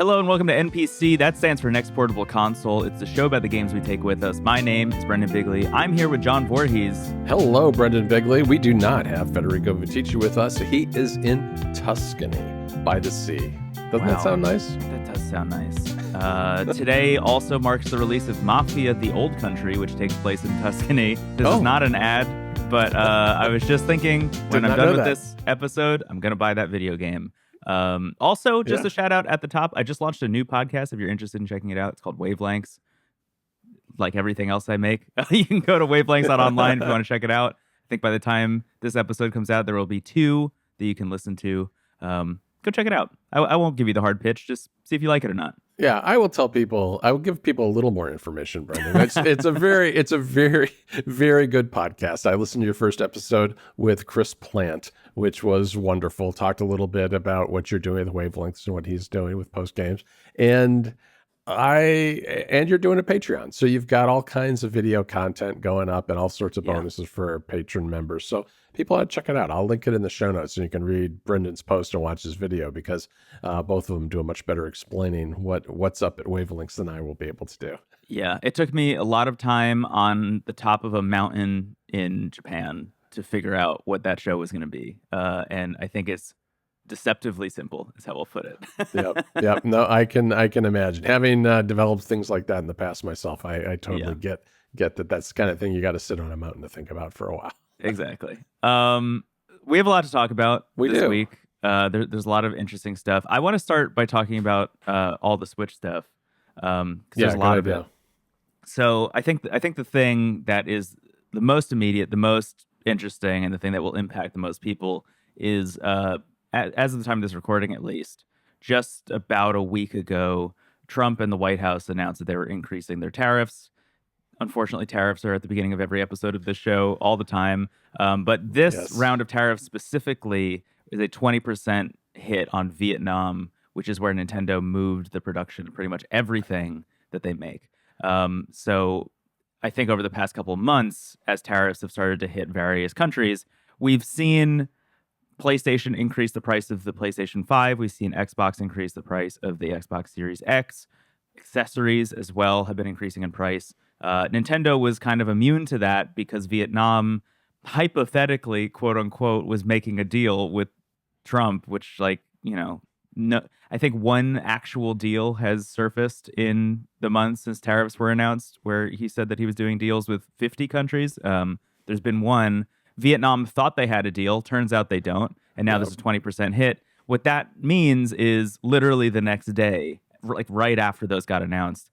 Hello and welcome to NPC. That stands for Next Portable Console. It's the show about the games we take with us. My name is Brendon Bigley. I'm here with John Voorhees. Hello, Brendon Bigley. We do not have Federico with us. He is in Tuscany by the sea. Doesn't that sound nice? That does sound nice. Today also marks the release of Mafia: The Old Country, which takes place in Tuscany. This is not an ad, but I was just thinking when I'm done with this episode, I'm going to buy that video game. Also, just a shout out at the top. I just launched a new podcast. If you're interested in checking it out, it's called Wavelengths. Like everything else I make, you can go to wavelengths.online if you want to check it out. I think by the time this episode comes out, there will be 2 that you can listen to. Go check it out. I won't give you the hard pitch. Just see if you like it or not. Yeah, I will give people a little more information, Brendon. It's a very, very good podcast. I listened to your first episode with Chris Plant, which was wonderful. Talked a little bit about what you're doing with Wavelengths and what he's doing with Post Games. And you're doing a Patreon. So you've got all kinds of video content going up and all sorts of bonuses for patron members. So people ought to check it out. I'll link it in the show notes and you can read Brendan's post and watch his video because both of them do a much better explaining what's up at Wavelengths than I will be able to do. Yeah, it took me a lot of time on the top of a mountain in Japan to figure out what that show was going to be. And I think it's deceptively simple is how we'll put it. Yep. No, I can imagine. Having developed things like that in the past myself, I totally get that that's the kind of thing you got to sit on a mountain to think about for a while. Exactly. We have a lot to talk about this week. There's a lot of interesting stuff. I want to start by talking about all the Switch stuff because there's a lot of it. So I think the thing that is the most immediate, the most interesting, and the thing that will impact the most people is as of the time of this recording, at least, just about a week ago, Trump and the White House announced that they were increasing their tariffs. Unfortunately, tariffs are at the beginning of every episode of this show all the time. But this round of tariffs specifically is a 20% hit on Vietnam, which is where Nintendo moved the production of pretty much everything that they make. So I think over the past couple of months, as tariffs have started to hit various countries, we've seen PlayStation increase the price of the PlayStation 5. We've seen Xbox increase the price of the Xbox Series X. Accessories as well have been increasing in price. Nintendo was kind of immune to that because Vietnam, hypothetically, quote unquote, was making a deal with Trump, which, no, I think one actual deal has surfaced in the months since tariffs were announced, where he said that he was doing deals with 50 countries. There's been one. Vietnam thought they had a deal. Turns out they don't. And now there's a 20% hit. What that means is literally the next day, like right after those got announced,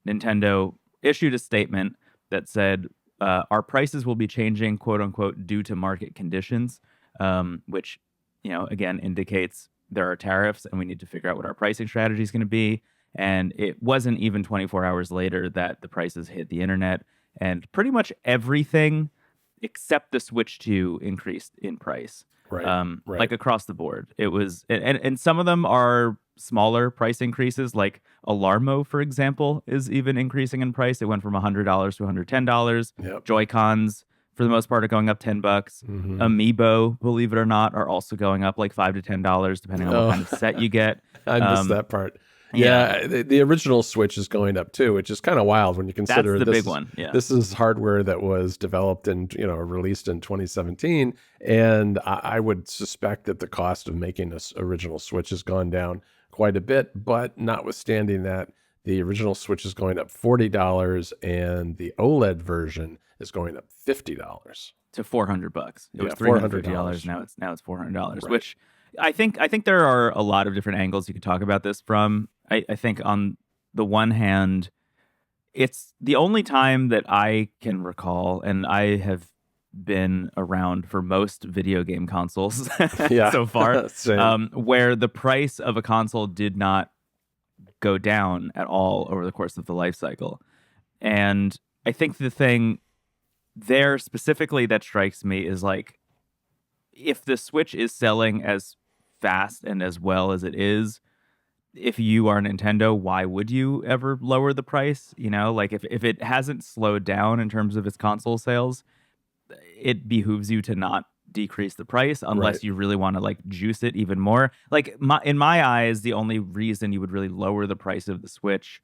Nintendo issued a statement that said, our prices will be changing, quote unquote, due to market conditions, which, again, indicates there are tariffs and we need to figure out what our pricing strategy is going to be. And it wasn't even 24 hours later that the prices hit the internet, and pretty much everything except the Switch 2 increased in price. Right. Like across the board. It was, and some of them are smaller price increases, like Alarmo, for example, is even increasing in price. It went from $100 to $110. Yep. Joy-Cons, for the most part, are going up $10. Mm-hmm. Amiibo, believe it or not, are also going up like $5 to $10, depending on what kind of set you get. I missed that part. Yeah, the original Switch is going up too, which is kind of wild when you consider that's the big one. Yeah. This is hardware that was developed and released in 2017, and I would suspect that the cost of making this original Switch has gone down quite a bit. But notwithstanding that, the original Switch is going up $40, and the OLED version is going up $50 to $400. It was $350. Now it's $400, right. Which I think there are a lot of different angles you could talk about this from. I think on the one hand, it's the only time that I can recall, and I have been around for most video game consoles so far, where the price of a console did not go down at all over the course of the life cycle. And I think the thing there specifically that strikes me is, like, if the Switch is selling as fast and as well as it is, if you are Nintendo, why would you ever lower the price? Like if it hasn't slowed down in terms of its console sales, it behooves you to not decrease the price unless you really want to like juice it even more. Like in my eyes, the only reason you would really lower the price of the Switch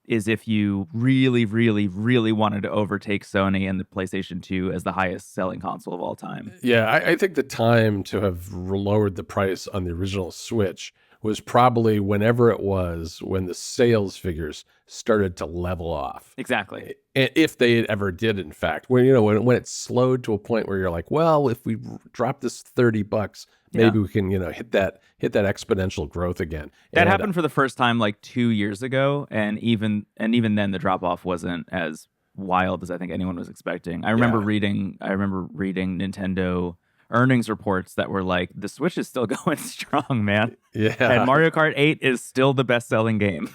is if you really, really, really wanted to overtake Sony and the PlayStation 2 as the highest selling console of all time. Yeah, I think the time to have lowered the price on the original Switch was probably whenever it was when the sales figures started to level off. Exactly. If they ever did, in fact, when when it slowed to a point where you're like, well, if we drop this $30, maybe we can hit that exponential growth again. That happened for the first time like 2 years ago, and even then the drop off wasn't as wild as I think anyone was expecting. I remember reading Nintendo earnings reports that were like, the Switch is still going strong, man. Yeah. And Mario Kart 8 is still the best-selling game.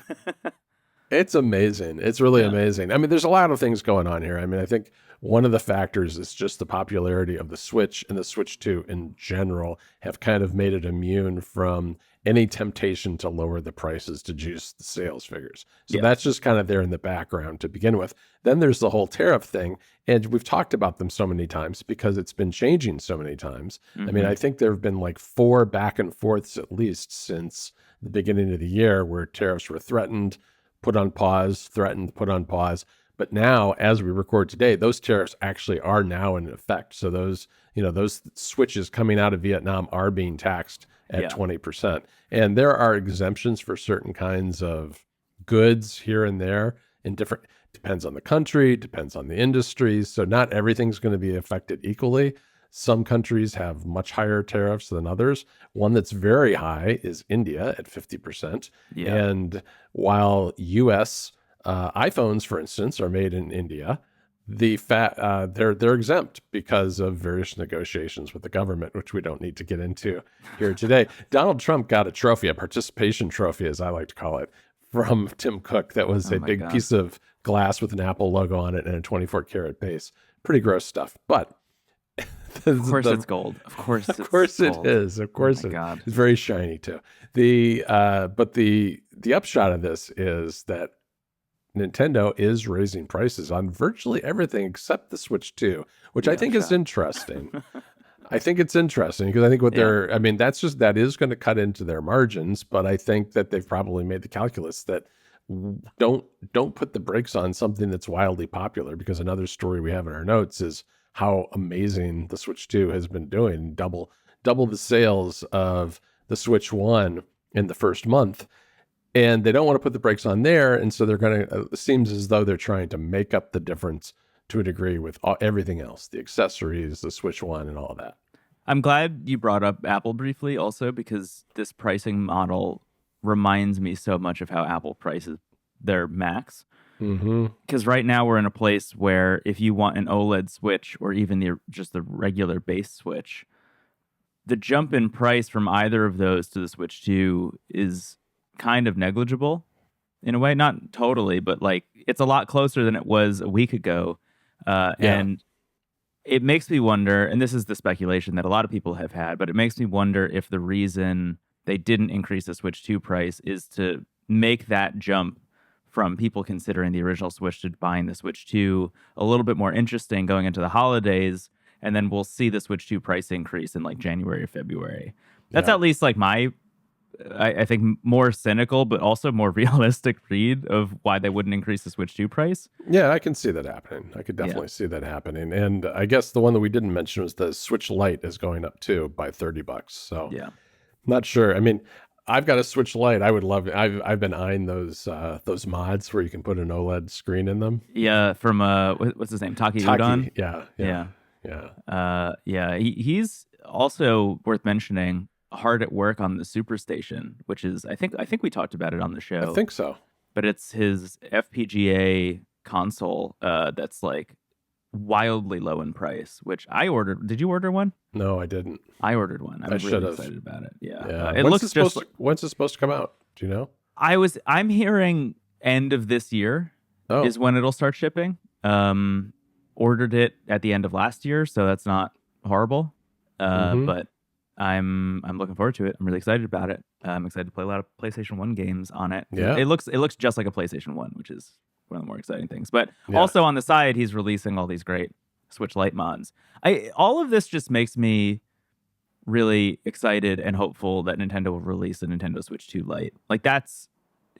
It's amazing. It's really amazing. I mean, there's a lot of things going on here. I mean, I think one of the factors is just the popularity of the Switch, and the Switch 2 in general have kind of made it immune from any temptation to lower the prices to juice the sales figures. So that's just kind of there in the background to begin with. Then there's the whole tariff thing, and we've talked about them so many times because it's been changing so many times. I mean, I think there have been like 4 back and forths at least since the beginning of the year where tariffs were threatened, put on pause, threatened, put on pause. But now, as we record today, those tariffs actually are now in effect. So those switches coming out of Vietnam are being taxed at 20%. And there are exemptions for certain kinds of goods here and there in different, depends on the country, depends on the industries. So not everything's going to be affected equally. Some countries have much higher tariffs than others. One that's very high is India at 50%. Yeah. And while U.S. iPhones, for instance, are made in India, they're exempt because of various negotiations with the government, which we don't need to get into here today. Donald Trump got a trophy, a participation trophy, as I like to call it, from Tim Cook. That was a big piece of glass with an Apple logo on it and a 24-karat base. Pretty gross stuff, but of course it's gold. Of course it is. Of course it's very shiny too. But the upshot of this is that Nintendo is raising prices on virtually everything except the Switch 2, which I think is interesting. I think it's interesting because I think that is going to cut into their margins, but I think that they've probably made the calculus that don't put the brakes on something that's wildly popular, because another story we have in our notes is how amazing the Switch 2 has been doing, double the sales of the Switch 1 in the first month. And they don't want to put the brakes on there. And so they're going to, it seems as though they're trying to make up the difference to a degree with everything else, the accessories, the Switch 1 and all of that. I'm glad you brought up Apple briefly also, because this pricing model reminds me so much of how Apple prices their Macs. Because right now we're in a place where if you want an OLED Switch or even just the regular base Switch, the jump in price from either of those to the Switch 2 is kind of negligible in a way. Not totally, but like it's a lot closer than it was a week ago. And it makes me wonder, and this is the speculation that a lot of people have had, but it makes me wonder if the reason they didn't increase the Switch 2 price is to make that jump from people considering the original Switch to buying the Switch 2 a little bit more interesting going into the holidays, and then we'll see the Switch 2 price increase in like January or February. That's at least like my, I think, more cynical but also more realistic read of why they wouldn't increase the Switch 2 price. Yeah, I can see that happening. I could definitely see that happening. And I guess the one that we didn't mention was the Switch Lite is going up too by $30. So not sure. I mean, I've got a Switch Lite. I would love it. I've been eyeing those mods where you can put an OLED screen in them. Yeah, from what's his name? Taki Udon. Yeah. He's also worth mentioning, hard at work on the Superstation, which is I think we talked about it on the show. I think so. But it's his FPGA console that's like wildly low in price, which I ordered. Did you order one? No, I didn't. I ordered one. I'm really excited about it. Yeah. When's it supposed to come out? Do you know? I'm hearing end of this year is when it'll start shipping. Ordered it at the end of last year, so that's not horrible. But I'm looking forward to it. I'm really excited about it. I'm excited to play a lot of PlayStation 1 games on it. Yeah. It looks just like a PlayStation 1, which is one of the more exciting things. But also on the side, he's releasing all these great Switch Lite mods. All of this just makes me really excited and hopeful that Nintendo will release a Nintendo Switch 2 Lite. Like, that's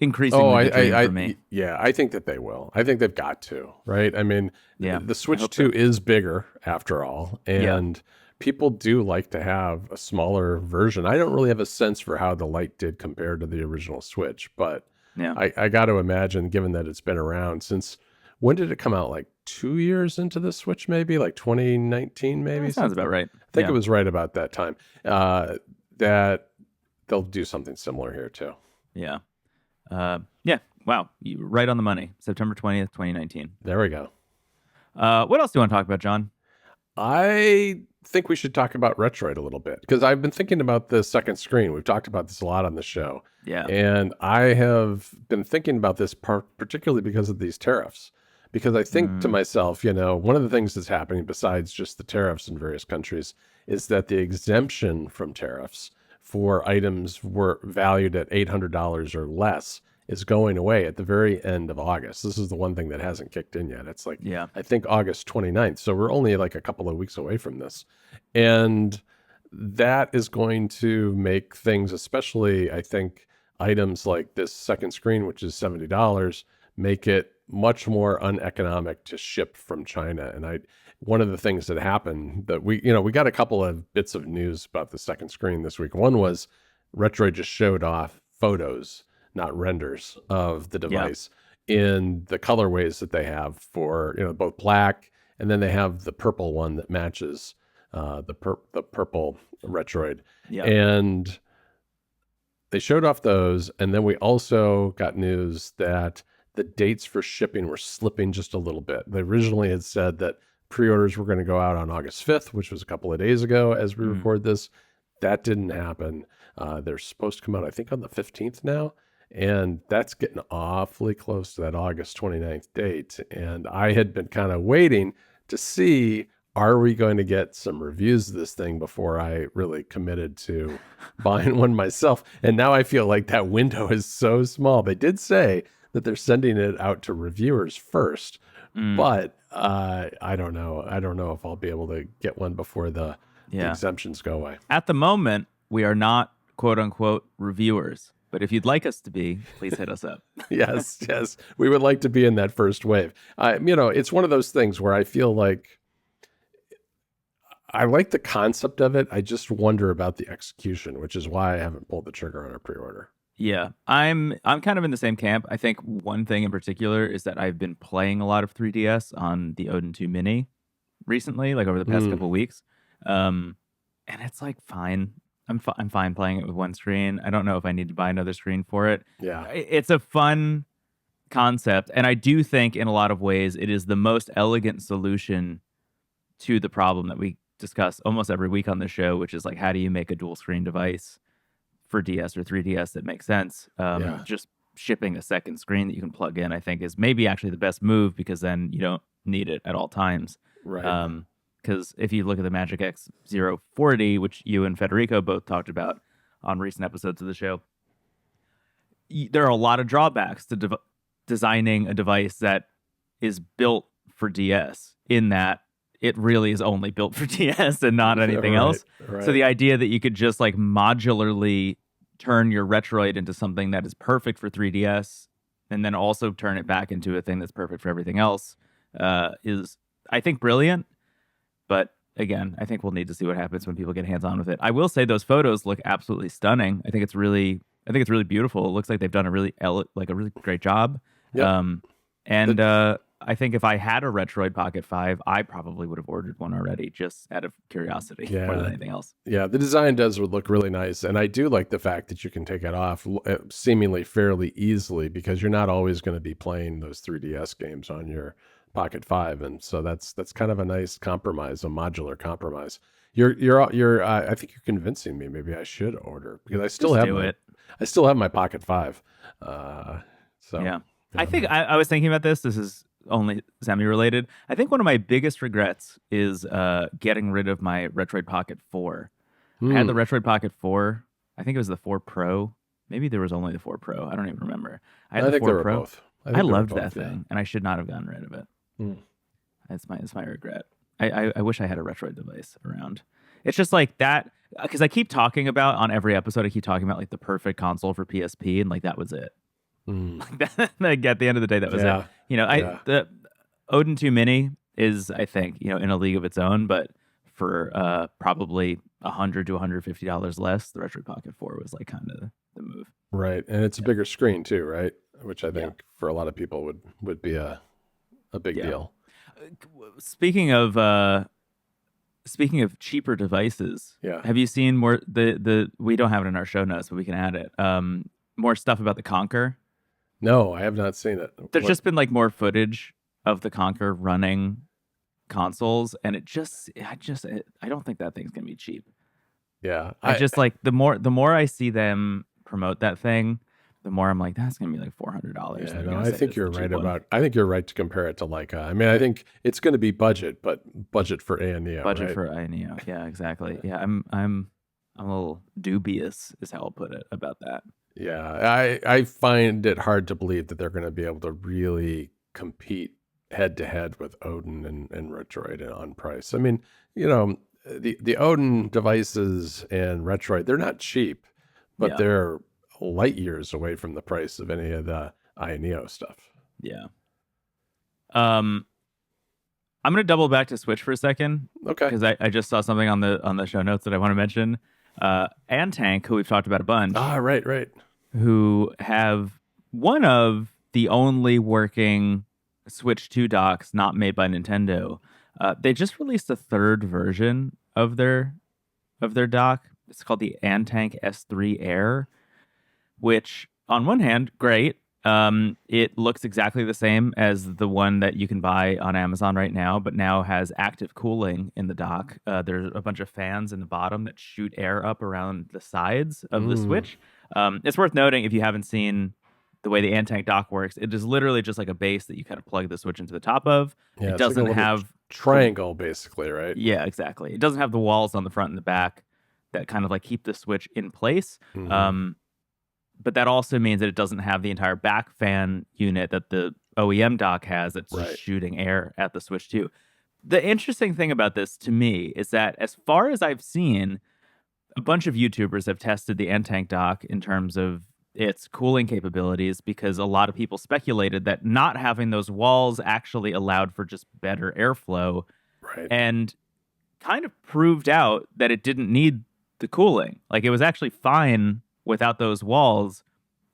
increasingly the dream for me. Yeah, I think that they will. I think they've got to, right? I mean, the Switch 2 so. is bigger after all, and people do like to have a smaller version. I don't really have a sense for how the Lite did compared to the original Switch, but I got to imagine, given that it's been around since, when did it come out? Like 2 years into the Switch, maybe like 2019, maybe. That sounds about right. I think it was right about that time. That they'll do something similar here too. Yeah. Wow. You right on the money. September 20th, 2019. There we go. What else do you want to talk about, John? I think we should talk about Retroid a little bit, because I've been thinking about the second screen. We've talked about this a lot on the show. Yeah. And I have been thinking about this particularly because of these tariffs. Because I think to myself, one of the things that's happening besides just the tariffs in various countries is that the exemption from tariffs for items were valued at $800 or less is going away at the very end of August. This is the one thing that hasn't kicked in yet. It's like, I think August 29th. So we're only like a couple of weeks away from this. And that is going to make things, especially I think items like this second screen, which is $70, make it much more uneconomic to ship from China. And one of the things that happened that we got a couple of bits of news about the second screen this week. One was Retroid just showed off photos, not renders, of the device in the colorways that they have for, both black, and then they have the purple one that matches the purple Retroid. And they showed off those. And then we also got news that the dates for shipping were slipping just a little bit. They originally had said that pre-orders were going to go out on August 5th, which was a couple of days ago as we record this. That didn't happen. They're supposed to come out, I think, on the 15th now. And that's getting awfully close to that August 29th date. And I had been kind of waiting to see, are we going to get some reviews of this thing before I really committed to buying one myself? And now I feel like that window is so small. They did say that they're sending it out to reviewers first, but I don't know. I don't know if I'll be able to get one before the exemptions go away. At the moment, we are not quote unquote reviewers, but if you'd like us to be, please hit us up. Yes. We would like to be in that first wave. It's one of those things where I feel like I like the concept of it. I just wonder about the execution, which is why I haven't pulled the trigger on a pre-order. Yeah, I'm kind of in the same camp. I think one thing in particular is that I've been playing a lot of 3DS on the Odin 2 Mini recently, like over the past couple of weeks. And it's like fine. I'm fine playing it with one screen. I don't know if I need to buy another screen for it. Yeah. It's a fun concept, and I do think in a lot of ways it is the most elegant solution to the problem that we discuss almost every week on the show, which is like, how do you make a dual screen device for DS or 3DS that makes sense? Just shipping a second screen that you can plug in, I think, is maybe actually the best move, because then you don't need it at all times. Right. Because if you look at the Magic X040, which you and Federico both talked about on recent episodes of the show, there are a lot of drawbacks to designing a device that is built for DS, in that it really is only built for DS and not anything else. Right. So the idea that you could just like modularly turn your Retroid into something that is perfect for 3DS and then also turn it back into a thing that's perfect for everything else is, I think, brilliant. But again, I think we'll need to see what happens when people get hands-on with it. I will say those photos look absolutely stunning. I think it's really beautiful. It looks like they've done a really great job. Yep. I think if I had a Retroid Pocket 5, I probably would have ordered one already, just out of curiosity more than anything else. Yeah, the design does look really nice. And I do like the fact that you can take it off seemingly fairly easily, because you're not always going to be playing those 3DS games on your Pocket 5. And so that's kind of a nice compromise, a modular compromise. I think you're convincing me. Maybe I should order, because I still have my Pocket 5. Yeah. I think I was thinking about this. This is only semi-related. I think one of my biggest regrets is getting rid of my Retroid Pocket 4. I had the Retroid Pocket 4. I think it was the 4 Pro. Maybe there was only the 4 Pro. I don't even remember. I had the 4 Pro. I loved that thing, and I should not have gotten rid of it. That's my regret. I wish I had a Retroid device around. It's just like that, because I keep talking about on every episode, I keep talking about like the perfect console for PSP, and like that was it. Like at the end of the day, that was it. You know, the Odin 2 Mini is, I think, you know, in a league of its own, but for probably $100 to $150 less, the Retroid Pocket 4 was like kind of the move. Right, and it's a bigger screen too, right? Which I think for a lot of people would be a big deal. Speaking of cheaper devices, have you seen more the we don't have it in our show notes, but we can add it. More stuff about the Conker. No, I have not seen it. There's just been like more footage of the Conker running consoles, and I don't think that thing's gonna be cheap. Yeah, I just like the more I see them promote that thing, the more I'm like, that's gonna be like $400. Yeah, no, I think you're right I think you're right to compare it to Leica. I mean, I think it's going to be budget, but budget for ANEO. Budget for ANEO. Yeah, exactly. Yeah, I'm a little dubious, is how I'll put it, about that. Yeah, I find it hard to believe that they're going to be able to really compete head to head with Odin and Retroid on price. I mean, you know, the Odin devices and Retroid, they're not cheap, but they're light years away from the price of any of the ANEO stuff. Yeah. I'm going to double back to Switch for a second. Okay. Because I just saw something on the show notes that I want to mention. Antank, who we've talked about a bunch. Ah, right. Who have one of the only working Switch 2 docks not made by Nintendo. They just released a third version of their dock. It's called the Antank S3 Air, which on one hand, great. It looks exactly the same as the one that you can buy on Amazon right now, but now has active cooling in the dock. There's a bunch of fans in the bottom that shoot air up around the sides of the Switch. It's worth noting, if you haven't seen the way the Antank dock works, it is literally just like a base that you kind of plug the Switch into the top of. Yeah, it doesn't like have triangle, basically, right? Yeah, exactly. It doesn't have the walls on the front and the back that kind of like keep the Switch in place. But that also means that it doesn't have the entire back fan unit that the OEM dock has that's just shooting air at the Switch 2. The interesting thing about this to me is that, as far as I've seen, a bunch of YouTubers have tested the Antank dock in terms of its cooling capabilities, because a lot of people speculated that not having those walls actually allowed for just better airflow, and kind of proved out that it didn't need the cooling. Like, it was actually fine without those walls,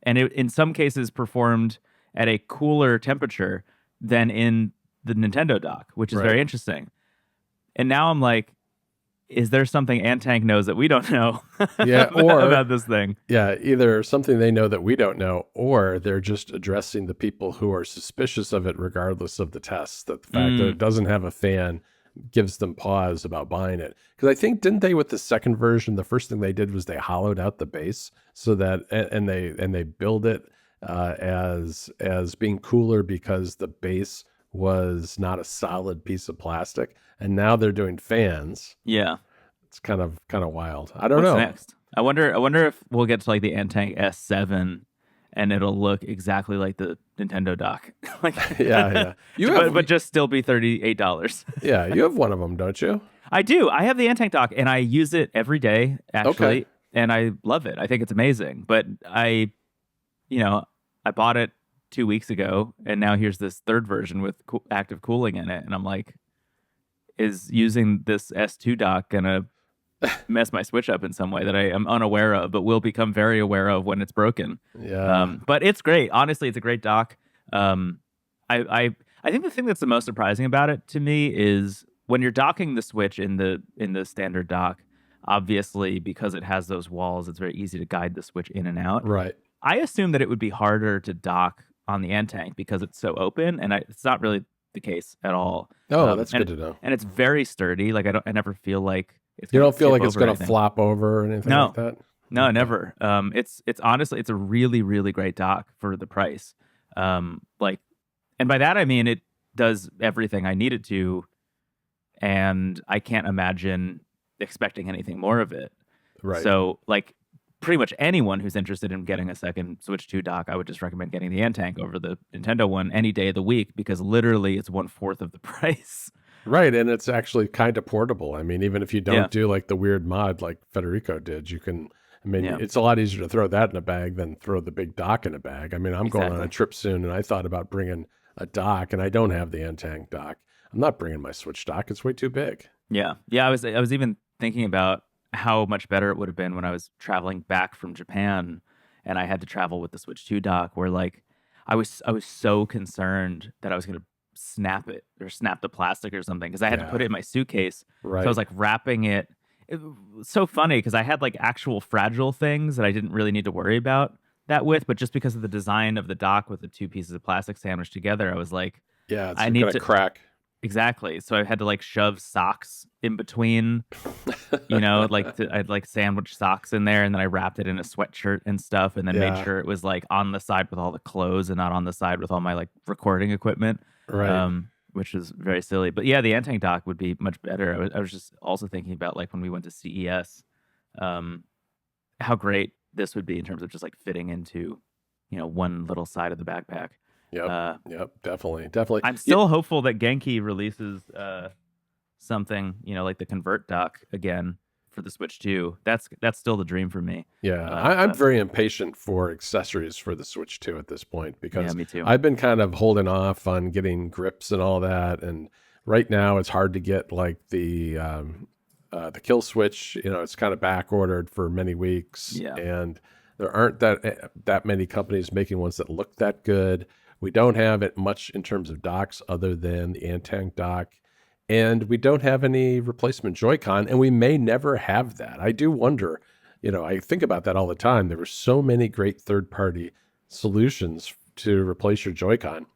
and it in some cases performed at a cooler temperature than in the Nintendo dock, which is very interesting. And now I'm like, is there something Antank knows that we don't know about this thing? Yeah, either something they know that we don't know, or they're just addressing the people who are suspicious of it regardless of the tests, that the fact that it doesn't have a fan gives them pause about buying it. Because I think, didn't they, with the second version, the first thing they did was they hollowed out the base so that, and they build it as being cooler because the base was not a solid piece of plastic, and now they're doing fans. Yeah, it's kind of wild. I don't know. What's next? I wonder if we'll get to like the Antank S7 and it'll look exactly like the Nintendo dock. Like, yeah. But just still be $38. Yeah, you have one of them, don't you? I do. I have the Antank dock, and I use it every day, actually, and I love it. I think it's amazing. But I bought it 2 weeks ago, and now here's this third version with active cooling in it, and I'm like, is using this S2 dock gonna mess my Switch up in some way that I am unaware of, but will become very aware of when it's broken? Yeah. But it's great. Honestly, it's a great dock. I think the thing that's the most surprising about it to me is when you're docking the Switch in the standard dock, obviously because it has those walls, it's very easy to guide the Switch in and out. Right. I assume that it would be harder to dock on the Antank because it's so open, and it's not really the case at all. Oh, that's good to know. And it's very sturdy. Like, I never feel like it's. You don't feel like it's going to flop over or anything like that? No, never. It's honestly, it's a really, really great dock for the price. And by that I mean it does everything I need it to, and I can't imagine expecting anything more of it. Right. So, like, pretty much anyone who's interested in getting a second Switch 2 dock, I would just recommend getting the Antank over the Nintendo one any day of the week, because literally it's 1/4 of the price. Right, and it's actually kind of portable. I mean, even if you don't do like the weird mod like Federico did, you can. I mean, it's a lot easier to throw that in a bag than throw the big dock in a bag. I mean, I'm going on a trip soon, and I thought about bringing a dock, and I don't have the Antang dock. I'm not bringing my Switch dock; it's way too big. Yeah. I was even thinking about how much better it would have been when I was traveling back from Japan, and I had to travel with the Switch 2 dock. Where like I was so concerned that I was going to snap it or snap the plastic or something because I had to put it in my suitcase. Right. So I was like wrapping it. It was so funny because I had like actual fragile things that I didn't really need to worry about that with, but just because of the design of the dock with the two pieces of plastic sandwiched together, I was like, I need to crack. Exactly. So I had to like shove socks in between, I'd like sandwich socks in there, and then I wrapped it in a sweatshirt and stuff, and then made sure it was like on the side with all the clothes and not on the side with all my like recording equipment. Right. Which is very silly. But yeah, the Antang dock would be much better. I was just also thinking about like when we went to CES, how great this would be in terms of just like fitting into, one little side of the backpack. Yep, definitely. I'm still hopeful that Genki releases something, like the Convert dock again for the Switch 2. That's still the dream for me. Yeah, I'm very impatient for accessories for the Switch 2 at this point because me too. I've been kind of holding off on getting grips and all that, and right now it's hard to get like the kill switch. It's kind of back ordered for many weeks, and there aren't that many companies making ones that look that good. We don't have it much in terms of docks other than the Antang dock. And we don't have any replacement Joy-Con, and we may never have that. I do wonder, I think about that all the time. There were so many great third-party solutions to replace your Joy-Con.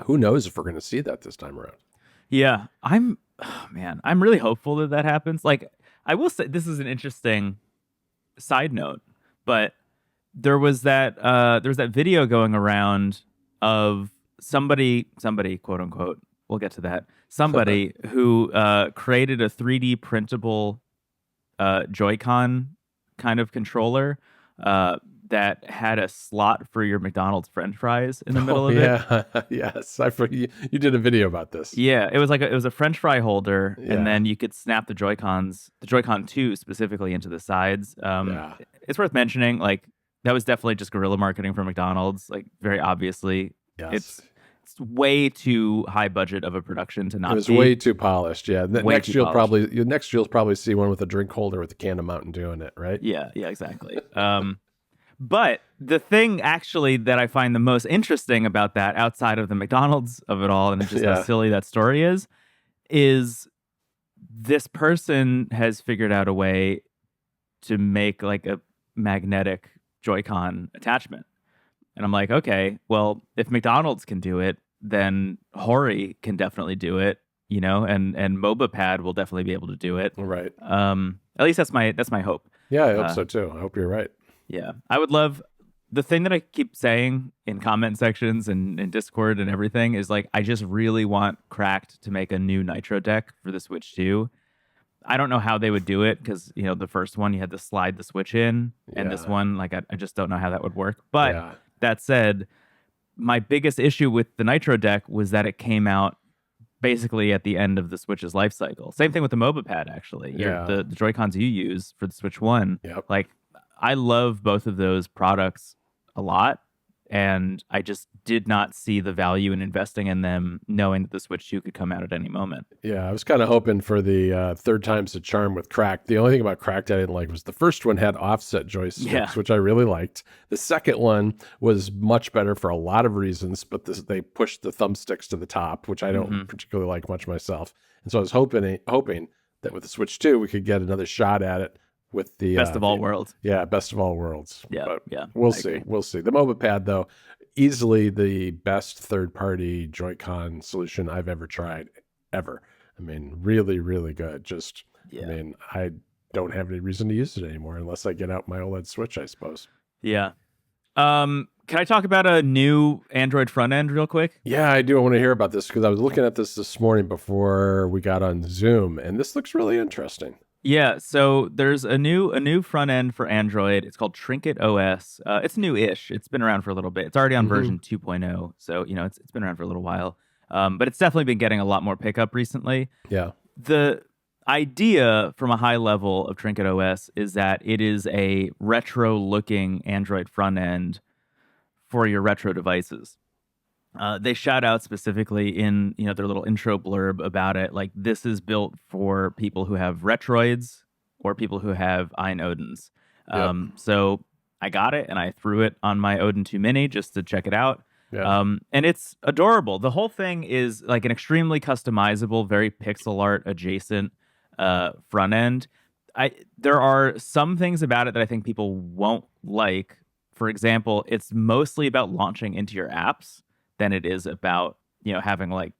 Who knows if we're going to see that this time around? Yeah, I'm really hopeful that happens. Like, I will say this is an interesting side note, but there was that video going around of somebody, quote unquote, we'll get to that. Somebody who created a 3D printable Joy-Con kind of controller that had a slot for your McDonald's French fries in the middle of it. Yes, you did a video about this. Yeah, it was a French fry holder, and then you could snap the Joy-Con 2 specifically into the sides. It's worth mentioning, like that was definitely just guerrilla marketing for McDonald's, like very obviously. Yes. It's way too high budget of a production to not be. It was way too polished. Yeah. Next you'll probably see one with a drink holder with a can of Mountain Dew in it, right? Yeah, exactly. But the thing actually that I find the most interesting about that, outside of the McDonald's of it all, and just how silly that story is this person has figured out a way to make like a magnetic Joy-Con attachment. And I'm like, okay, well, if McDonald's can do it, then Hori can definitely do it, and MobaPad will definitely be able to do it. Right. At least that's my hope. Yeah, I hope so too. I hope you're right. Yeah. I would love, the thing that I keep saying in comment sections and in Discord and everything is like, I just really want Cracked to make a new Nitro deck for the Switch 2. I don't know how they would do it because, the first one you had to slide the Switch in, and this one, like, I just don't know how that would work. But that said, my biggest issue with the Nitro deck was that it came out basically at the end of the Switch's life cycle. Same thing with the MobaPad, actually. The Joy-Cons you use for the Switch 1. Like, I love both of those products a lot, and I just did not see the value in investing in them, knowing that the Switch 2 could come out at any moment. Yeah, I was kind of hoping for the third time's the charm with Cracked. The only thing about Cracked I didn't like was the first one had offset joysticks, which I really liked. The second one was much better for a lot of reasons, but they pushed the thumbsticks to the top, which I don't particularly like much myself. And so I was hoping that with the Switch 2, we could get another shot at it with the best of all worlds. Yeah, best of all worlds. Yeah, We'll see. We'll see. The MobaPad, though, easily the best third-party Joy-Con solution I've ever tried, ever. I mean, really, really good. I mean, I don't have any reason to use it anymore unless I get out my OLED Switch, I suppose. Yeah. Can I talk about a new Android front end real quick? Yeah, I do. I want to hear about this because I was looking at this morning before we got on Zoom, and this looks really interesting. Yeah, so there's a new front end for Android. It's called TrinketOS. It's new-ish. It's been around for a little bit. It's already on version 2.0, so it's been around for a little while. But it's definitely been getting a lot more pickup recently. Yeah. The idea from a high level of TrinketOS is that it is a retro-looking Android front end for your retro devices. They shout out specifically in their little intro blurb about it, like this is built for people who have Retroids or people who have Odins. So I got it and I threw it on my Odin 2 Mini just to check it out. Yeah. And it's adorable. The whole thing is like an extremely customizable, very pixel art adjacent front end. There are some things about it that I think people won't like. For example, it's mostly about launching into your apps than it is about having like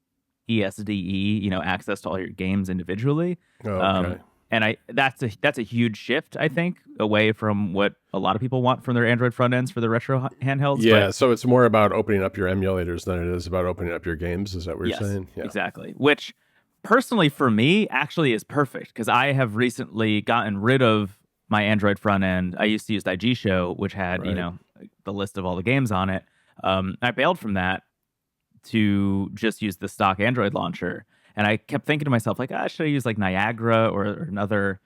ESDE, access to all your games individually. Okay. And that's a huge shift, I think, away from what a lot of people want from their Android front ends for the retro handhelds. Yeah, so it's more about opening up your emulators than it is about opening up your games. Is that what you're saying? Yeah, exactly. Which, personally, for me, actually is perfect because I have recently gotten rid of my Android front end. I used to use Show, which had the list of all the games on it. I bailed from that to just use the stock Android launcher. And I kept thinking to myself, like, should I use like Niagara or another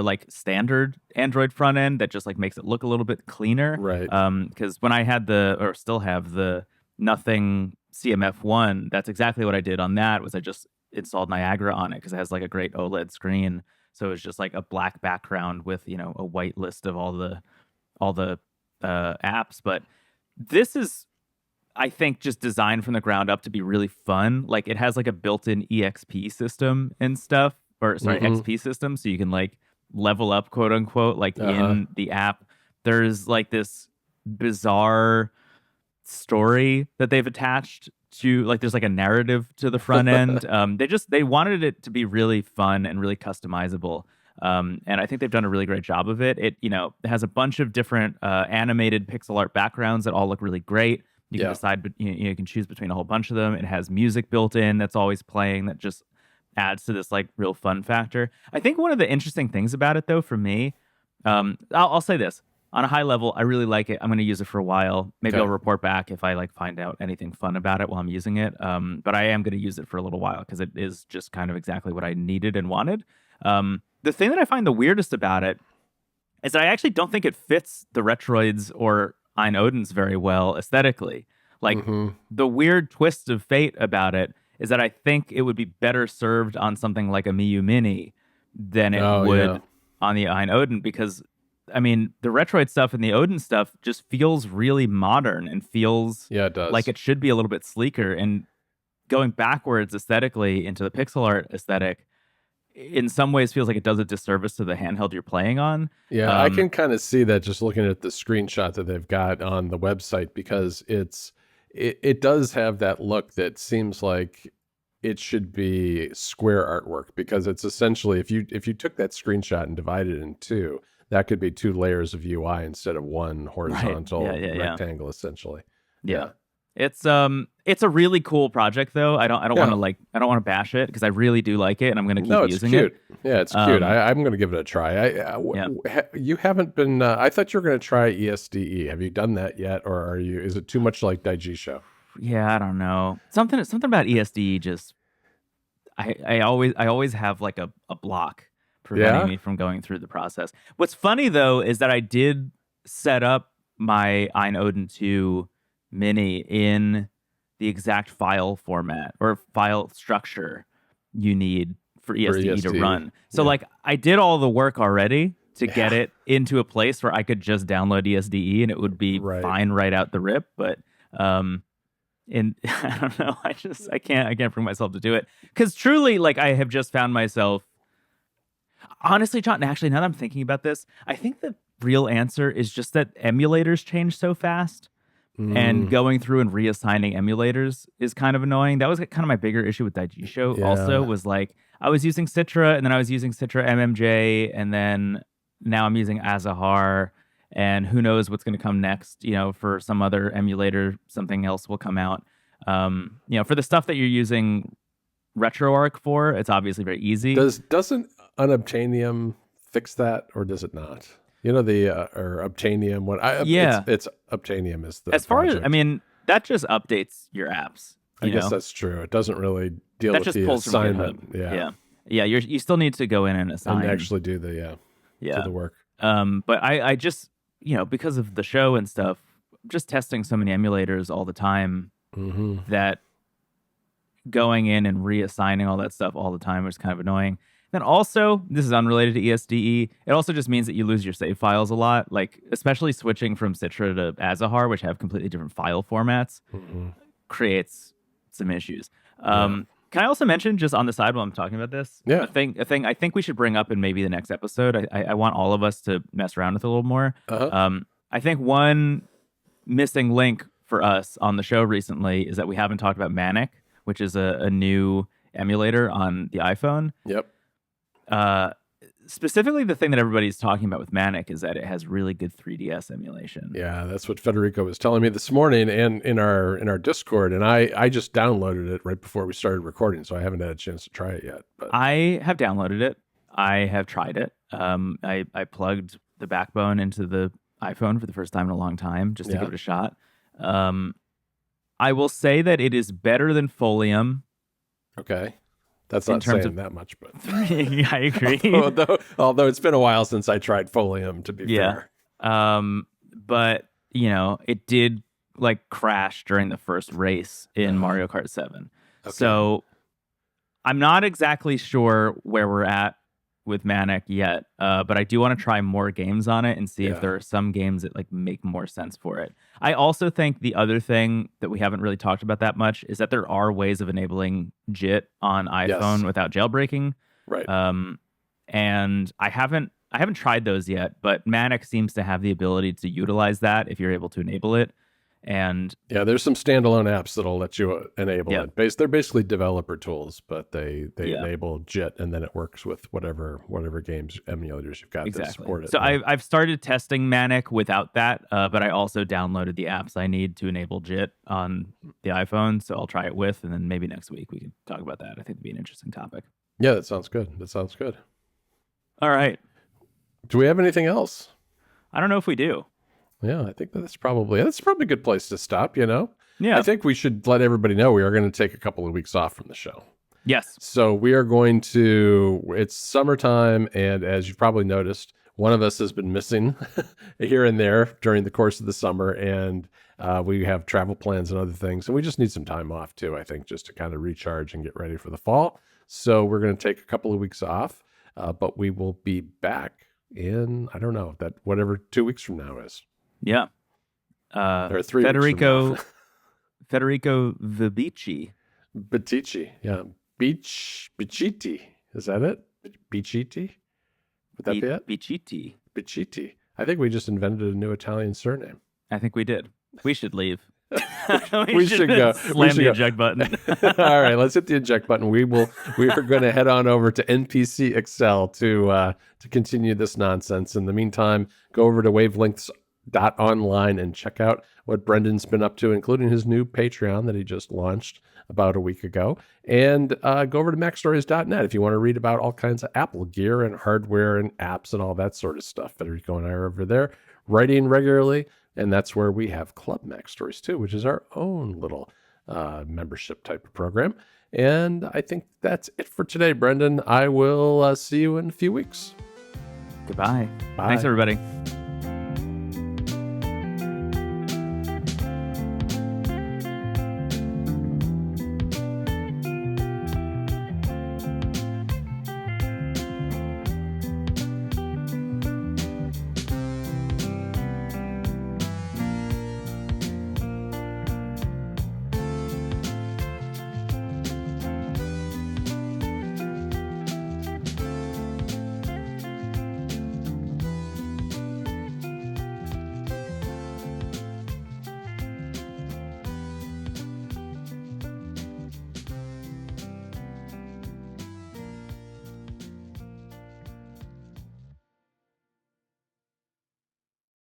like standard Android front end that just like makes it look a little bit cleaner? Right. Because when I had still have the Nothing CMF1, that's exactly what I did on that. Was I just installed Niagara on it because it has like a great OLED screen. So it's just like a black background with a white list of all the apps. But this is, I think, just designed from the ground up to be really fun. Like it has like a built-in EXP system and stuff, or sorry, XP system, so you can like level up, quote unquote, like in the app. There's like this bizarre story that they've attached to, like there's like a narrative to the front end. They wanted it to be really fun and really customizable. And I think they've done a really great job of it. It has a bunch of different animated pixel art backgrounds that all look really great. You can decide, but you can choose between a whole bunch of them. It has music built in that's always playing that just adds to this like real fun factor. I think one of the interesting things about it, though, for me, I'll say this on a high level, I really like it. I'm going to use it for a while. Maybe I'll report back if I like find out anything fun about it while I'm using it. But I am going to use it for a little while because it is just kind of exactly what I needed and wanted. The thing that I find the weirdest about it is that I actually don't think it fits the Retroids or Odins very well aesthetically. Like the weird twist of fate about it is that I think it would be better served on something like a MIUI Mini than it would on the Odin, because I mean the Retroid stuff and the Odin stuff just feels really modern and feels it does. Like it should be a little bit sleeker, and going backwards aesthetically into the pixel art aesthetic in some ways feels like it does a disservice to the handheld you're playing on. Yeah, I can kind of see that just looking at the screenshot that they've got on the website, because it does have that look that seems like it should be square artwork, because it's essentially, if you took that screenshot and divided it in two, that could be two layers of UI instead of one horizontal rectangle, essentially. Yeah. It's a really cool project, though. I don't want to bash it because I really do like it, and I'm going to keep using it. Yeah, it's cute. I'm going to give it a try. You haven't been. I thought you were going to try ESDE. Have you done that yet, or are you? Is it too much like Show? Yeah, I don't know. Something about ESDE just. I always have like a block preventing me from going through the process. What's funny though is that I did set up my Odin 2 Mini in the exact file format or file structure you need for ESDE to run. So like I did all the work already to get it into a place where I could just download ESDE and it would be fine right out the rip. But I don't know. I can't bring myself to do it, because truly, like, I have just found myself, honestly, John, actually, now that I'm thinking about this, I think the real answer is just that emulators change so fast. And going through and reassigning emulators is kind of annoying. That was kind of my bigger issue with Show. Also, was like I was using Citra, and then I was using Citra MMJ, and then now I'm using Azahar, and who knows what's going to come next? For some other emulator, something else will come out. For the stuff that you're using RetroArch for, it's obviously very easy. Doesn't Unobtainium fix that, or does it not? Or Obtainium. It's Obtainium is the. As far project. As I mean, that just updates your apps. I guess that's true. It doesn't really deal with the assignment. Yeah. You still need to go in and assign and actually do the do the work. But I just because of the show and stuff, just testing so many emulators all the time that going in and reassigning all that stuff all the time was kind of annoying. Then also, this is unrelated to ESDE. It also just means that you lose your save files a lot, like especially switching from Citra to Azahar, which have completely different file formats, creates some issues. Can I also mention, just on the side while I'm talking about this, a thing I think we should bring up in maybe the next episode. I want all of us to mess around with it a little more. I think one missing link for us on the show recently is that we haven't talked about Manic, which is a new emulator on the iPhone. Yep. Specifically, the thing that everybody's talking about with Manic is that it has really good 3DS emulation. Yeah, that's what Federico was telling me this morning and in our Discord, and I just downloaded it right before we started recording, so I haven't had a chance to try it yet. But I have downloaded it. I have tried it. I plugged the backbone into the iPhone for the first time in a long time just to give it a shot. I will say that it is better than Folium. Okay. That's not saying that much, but I agree. although it's been a while since I tried Folium, to be fair. But it did crash during the first race in Mario Kart 7. Okay. So I'm not exactly sure where we're at with Manic yet, but I do want to try more games on it and see if there are some games that make more sense for it. I also think the other thing that we haven't really talked about that much is that there are ways of enabling JIT on iPhone without jailbreaking. Right. And I haven't tried those yet, but Manic seems to have the ability to utilize that if you're able to enable it. And there's some standalone apps that'll let you enable it. They're basically developer tools, but they enable JIT, and then it works with whatever games emulators you've got that support it. So I've started testing Manic without that, but I also downloaded the apps I need to enable JIT on the iPhone. So I'll try it with, and then maybe next week we can talk about that. I think it'd be an interesting topic. Yeah, that sounds good. All right. Do we have anything else? I don't know if we do. Yeah, I think that's probably a good place to stop, Yeah. I think we should let everybody know we are going to take a couple of weeks off from the show. Yes. So we are it's summertime, and as you've probably noticed, one of us has been missing here and there during the course of the summer, and we have travel plans and other things, and we just need some time off too, I think, just to kind of recharge and get ready for the fall. So we're going to take a couple of weeks off, but we will be back in, I don't know, whatever 2 weeks from now is. Yeah. Or 3 Federico Vibici. Batici. Yeah. Biciti. Is that it? Biciti? Would that be it? Biciti. Biciti. I think we just invented a new Italian surname. I think we did. We should leave. we should go. Slam the eject button. All right, let's hit the eject button. We are going to head on over to NPC XL to continue this nonsense. In the meantime, go over to wavelengths.online and check out what Brendon's been up to, including his new Patreon that he just launched about a week ago. And go over to macstories.net if you want to read about all kinds of Apple gear and hardware and apps and all that sort of stuff. Federico and I are over there writing regularly, and that's where we have Club Mac Stories too, which is our own little membership type of program. And I think that's it for today, Brendon. I will see you in a few weeks. Goodbye. Bye. Thanks, everybody.